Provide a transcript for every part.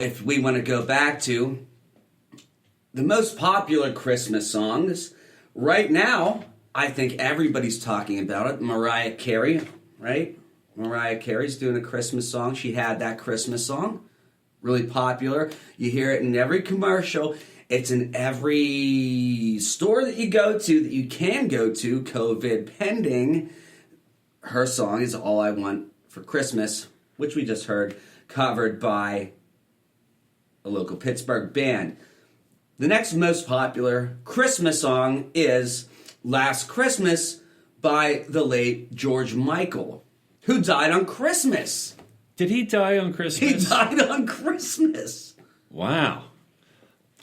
If we want to go back to the most popular Christmas songs, right now, I think everybody's talking about it. Mariah Carey, right? Mariah Carey's doing a Christmas song. She had that Christmas song. Really popular. You hear it in every commercial. It's in every store that you go to, that you can go to, COVID pending. Her song is All I Want for Christmas, which we just heard, covered by a local Pittsburgh band. The next most popular Christmas song is Last Christmas by the late George Michael, who died on Christmas. Did he die on Christmas? He died on Christmas. Wow.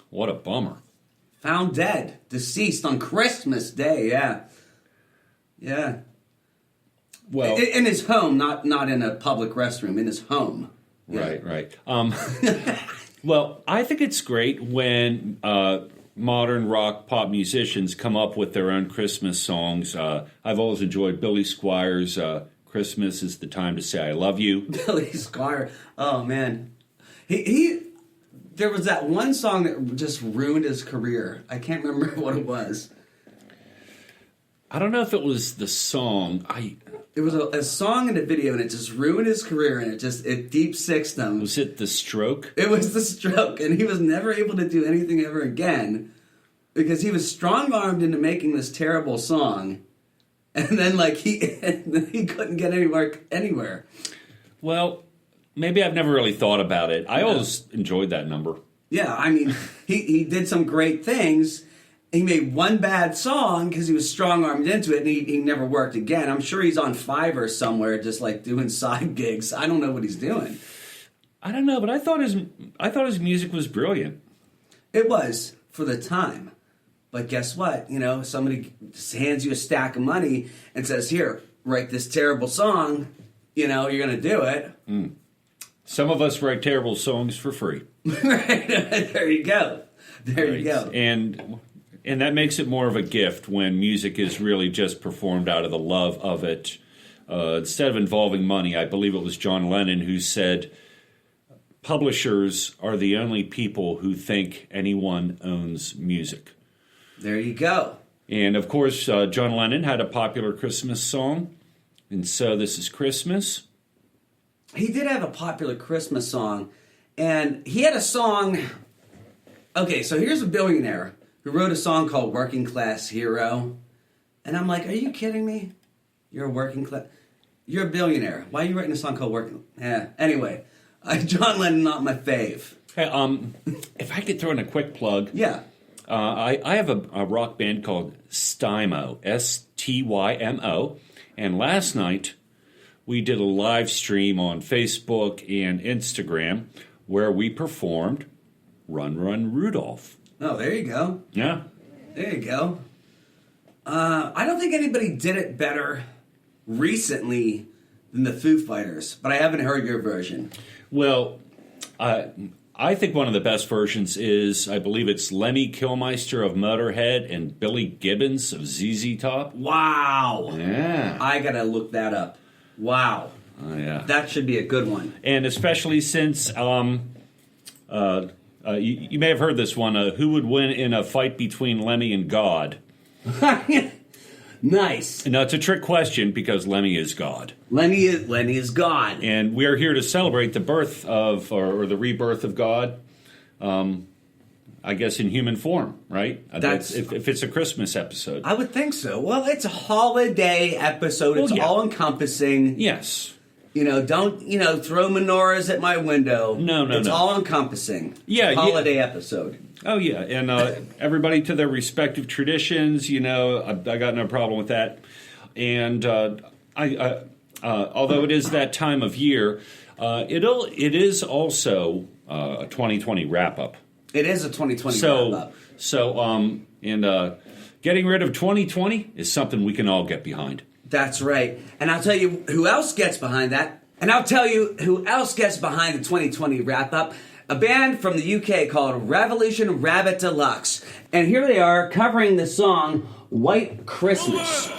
What a bummer. Found dead, deceased on Christmas Day, yeah. Yeah. Well, in his home, not in a public restroom, in his home. Right, right. Well, I think it's great when modern rock pop musicians come up with their own Christmas songs. I've always enjoyed Billy Squier's Christmas is the Time to Say I Love You. Billy Squier, oh man. He there was that one song that just ruined his career. I can't remember what it was. I don't know if it was the song. It was a song and a video, and it just ruined his career, and it deep sixed him. Was it The Stroke? It was The Stroke, and he was never able to do anything ever again because he was strong-armed into making this terrible song, and then he couldn't get anywhere. Well, maybe I've never really thought about it. I always enjoyed that number. Yeah, I mean, he did some great things. He made one bad song because he was strong-armed into it, and he never worked again. I'm sure he's on Fiverr somewhere just like doing side gigs. I don't know what he's doing. I don't know, but I thought his music was brilliant. It was for the time. But guess what? You know, somebody just hands you a stack of money and says, here, write this terrible song. You know, you're going to do it. Mm. Some of us write terrible songs for free. Right. There you go. There you go. And that makes it more of a gift when music is really just performed out of the love of it. Instead of involving money, I believe it was John Lennon who said, publishers are the only people who think anyone owns music. There you go. And, of course, John Lennon had a popular Christmas song, and So This Is Christmas. He did have a popular Christmas song, and he had a song... Okay, so here's a billionaire who wrote a song called Working Class Hero. And I'm like, are you kidding me? You're a working class... You're a billionaire. Why are you writing a song called Working... Yeah, anyway. John Lennon, not my fave. Hey, if I could throw in a quick plug... Yeah. I have a rock band called Stymo, S-T-Y-M-O. And last night, we did a live stream on Facebook and Instagram where we performed Run, Run, Rudolph. Oh, there you go. Yeah. There you go. I don't think anybody did it better recently than the Foo Fighters, but I haven't heard your version. Well, I think one of the best versions is, I believe it's Lemmy Kilmister of Motorhead and Billy Gibbons of ZZ Top. Wow. Yeah. I got to look that up. Wow. Oh, yeah. That should be a good one. And especially since... you may have heard this one. Who would win in a fight between Lemmy and God? Nice. No, it's a trick question because Lemmy is God. Lemmy is God. And we are here to celebrate the birth of, or the rebirth of God, I guess in human form, right? That's if it's a Christmas episode. I would think so. Well, it's a holiday episode. It's all-encompassing. Yes. You know, don't, throw menorahs at my window. No. It's all-encompassing. Yeah. Holiday episode. Oh, yeah. And everybody to their respective traditions, I got no problem with that. And although it is that time of year, it is also a 2020 wrap-up. It is a 2020 wrap-up. So, getting rid of 2020 is something we can all get behind. That's right. And I'll tell you who else gets behind that. And I'll tell you who else gets behind the 2020 wrap-up. A band from the UK called Revolution Rabbit Deluxe. And here they are covering the song White Christmas.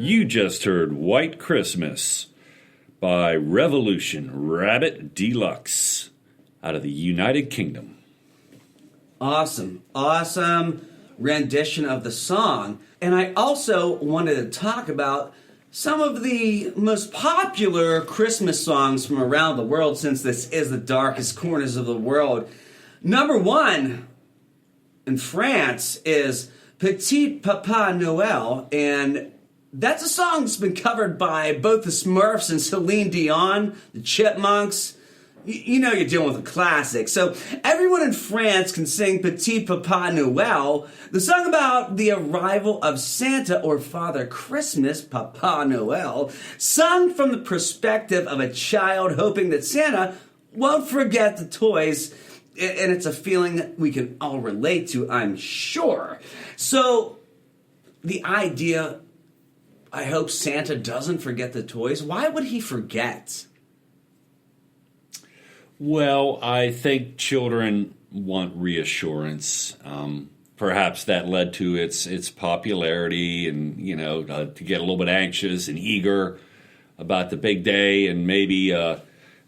You just heard White Christmas by Revolution Rabbit Deluxe out of the United Kingdom. Awesome rendition of the song. And I also wanted to talk about some of the most popular Christmas songs from around the world, since this is the darkest corners of the world. Number one in France is Petite Papa Noel, and that's a song that's been covered by both the Smurfs and Celine Dion, the Chipmunks. You know you're dealing with a classic. So everyone in France can sing Petit Papa Noel, the song about the arrival of Santa or Father Christmas, Papa Noel, sung from the perspective of a child hoping that Santa won't forget the toys. And it's a feeling that we can all relate to, I'm sure. So the idea, I hope Santa doesn't forget the toys. Why would he forget? Well, I think children want reassurance. Perhaps that led to its popularity, and to get a little bit anxious and eager about the big day, and maybe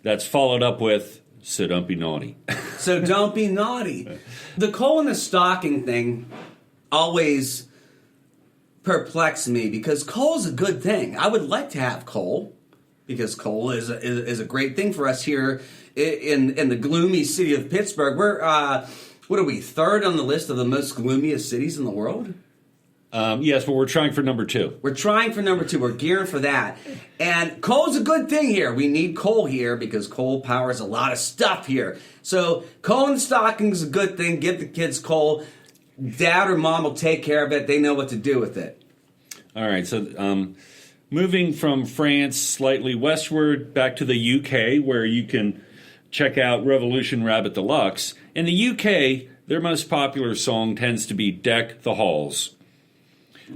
that's followed up with "So don't be naughty." So don't be naughty. The coal in the stocking thing always perplexed me, because coal is a good thing. I would like to have coal, because coal is a great thing for us here in the gloomy city of Pittsburgh. We're, what are we, third on the list of the most gloomiest cities in the world? Yes, but we're trying for number 2. We're trying for number 2. We're gearing for that. And coal's a good thing here. We need coal here because coal powers a lot of stuff here. So coal in the stocking is a good thing. Give the kids coal. Dad or mom will take care of it. They know what to do with it. All right, so moving from France slightly westward back to the UK, where you can check out Revolution Rabbit Deluxe. In the UK, their most popular song tends to be Deck the Halls.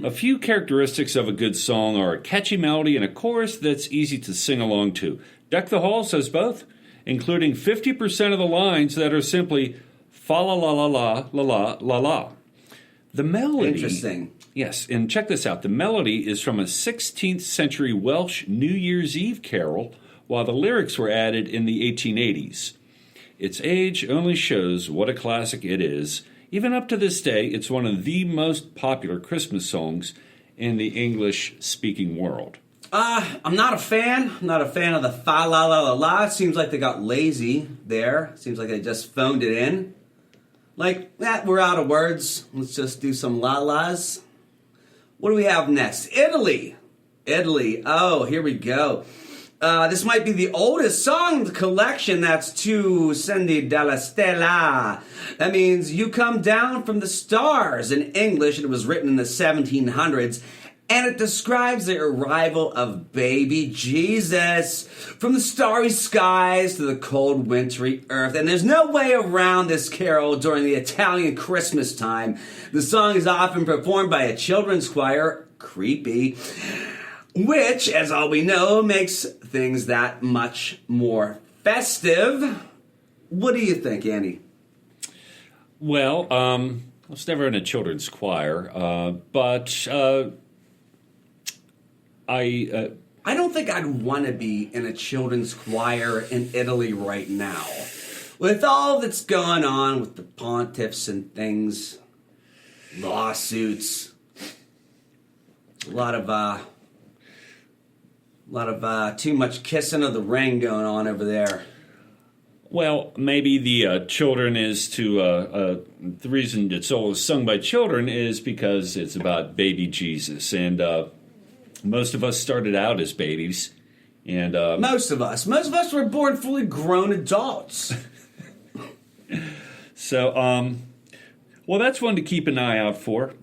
A few characteristics of a good song are a catchy melody and a chorus that's easy to sing along to. Deck the Halls says both, including 50% of the lines that are simply fa la la la la la la la la. The melody... Interesting. Yes, and check this out. The melody is from a 16th century Welsh New Year's Eve carol, while the lyrics were added in the 1880s. Its age only shows what a classic it is. Even up to this day, it's one of the most popular Christmas songs in the English-speaking world. I'm not a fan. I'm not a fan of the fa la la la la. It seems like they got lazy there. Seems like they just phoned it in. Like, we're out of words. Let's just do some la-las. What do we have next? Italy. Oh, here we go. This might be the oldest song in the collection. That's Tu Scendi dalla Stella. That means you come down from the stars in English. It was written in the 1700s. And it describes the arrival of baby Jesus from the starry skies to the cold wintry earth. And there's no way around this carol during the Italian Christmas time. The song is often performed by a children's choir, creepy, which, as all we know, makes things that much more festive. What do you think, Andy? Well, I was never in a children's choir, but I don't think I'd want to be in a children's choir in Italy right now. With all that's going on with the pontiffs and things, lawsuits, a lot of too much kissing of the ring going on over there. Well, maybe the children is to the reason it's always sung by children is because it's about baby Jesus, and most of us started out as babies, and most of us were born fully grown adults. So, well, that's one to keep an eye out for.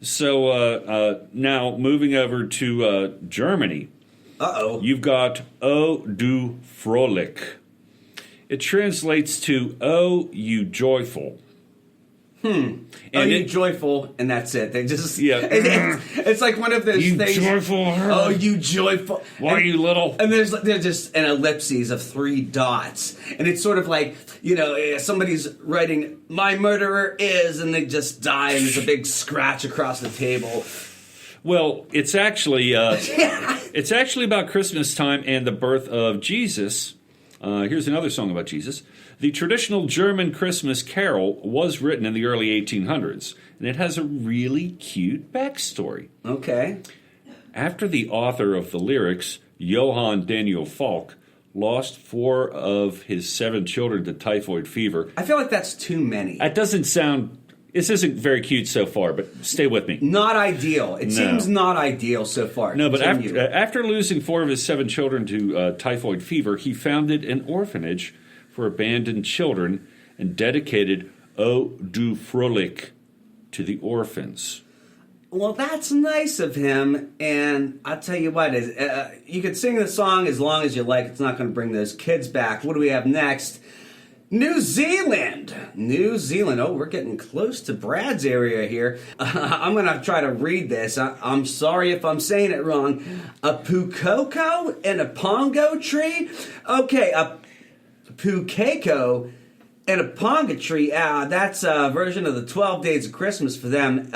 So now moving over to Germany. Uh-oh. You've got O du Fröhlich. It translates to "Oh, you joyful." And you joyful, and that's it. They just it's like one of those you things. Joyful. Oh, you joyful. Why are you little? And there's just an ellipses of 3 dots, and it's sort of like somebody's writing "My murderer is," and they just die, and there's a big scratch across the table. Well, it's actually it's actually about Christmas time and the birth of Jesus. Here's another song about Jesus. The traditional German Christmas carol was written in the early 1800s, and it has a really cute backstory. Okay. After the author of the lyrics, Johann Daniel Falk, lost 4 of his 7 children to typhoid fever. I feel like that's too many. That doesn't sound... This isn't very cute so far, but stay with me. Not ideal. It seems not ideal so far. No, but after losing 4 of his 7 children to typhoid fever, he founded an orphanage for abandoned children and dedicated "O du Fröhlich" to the orphans. Well, that's nice of him, and I'll tell you what, you could sing the song as long as you like. It's not going to bring those kids back. What do we have next? New Zealand. New Zealand. Oh, we're getting close to Brad's area here. I'm going to try to read this. I'm sorry if I'm saying it wrong. A pukoko and a pongo tree? Okay, a pukeko and a pongo tree. That's a version of the 12 Days of Christmas for them.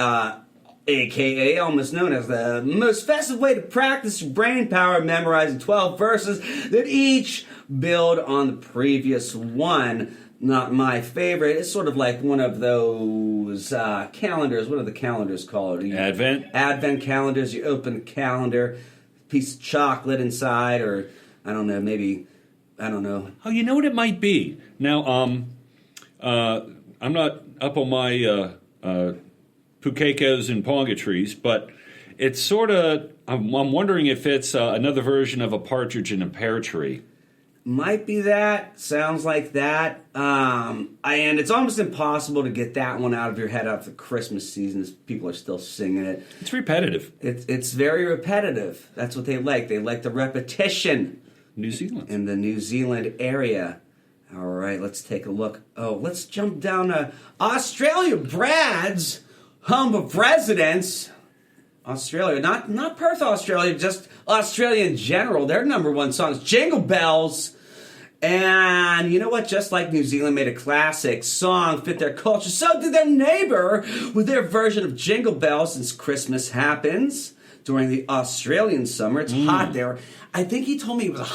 AKA almost known as the most festive way to practice your brain power, memorizing 12 verses that each build on the previous one. Not my favorite. It's sort of like one of those calendars. What are the calendars called? Advent calendars. You open a calendar, piece of chocolate inside, or I don't know, maybe, I don't know. Oh, you know what it might be? Now, I'm not up on my pukekos and ponga trees, but it's sort of, I'm wondering if it's another version of a partridge in a pear tree. Might be that. Sounds like that. And it's almost impossible to get that one out of your head after Christmas season as people are still singing it. It's repetitive. It's very repetitive. That's what they like. They like the repetition. New Zealand. In the New Zealand area. All right, let's take a look. Oh, let's jump down to Australia. Brad's home of residence. Australia, not Perth, Australia, just Australia in general. Their number one song is Jingle Bells. And you know what? Just like New Zealand made a classic song fit their culture, so did their neighbor with their version of Jingle Bells, since Christmas happens during the Australian summer. It's hot there. I think he told me it was